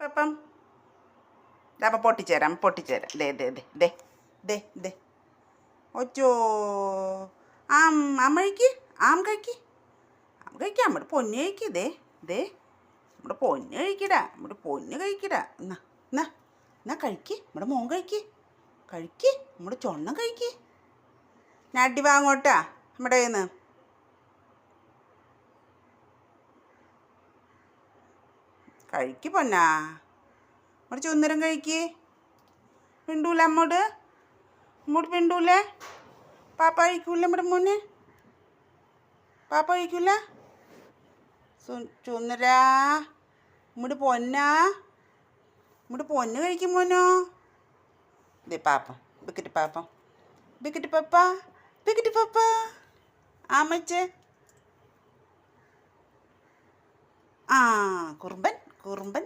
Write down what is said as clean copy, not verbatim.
പാപ്പം അപ്പം പൊട്ടിച്ചേരാം ദേ ദേ ദേ ദേ ദേ ദേ ഒച്ചോ കഴിക്ക് കഴിക്ക് നമ്മുടെ പൊന്ന് കഴിക്ക് ദേ ദേ നമ്മുടെ പൊന്ന് കഴിക്കടാ എന്നാ എന്നാ എന്നാ കഴിക്ക് നമ്മുടെ മോൻ കഴിക്ക് നമ്മുടെ ചൊണ്ണം കഴിക്ക് നാട്ടി വാങ്ങോട്ടാ നമ്മുടെ കയ്യിൽ നിന്ന് കഴിക്ക് പൊന്നാ നമ്മുടെ ചുന്നരം കഴിക്ക് പിണ്ടൂല അമ്മോട് പിണ്ടൂലേ പാപ്പ കഴിക്കൂല നമ്മുടെ മോന് പാപ്പ കഴിക്കൂല ചുന്നരാ നമ്മുടെ പൊന്നാ നമ്മുടെ പൊന്ന് കഴിക്കും മോനോ ദേ പാപ്പം ബിക്കറ്റ് പപ്പ ആമച്ചേ കുറുമ്പൻ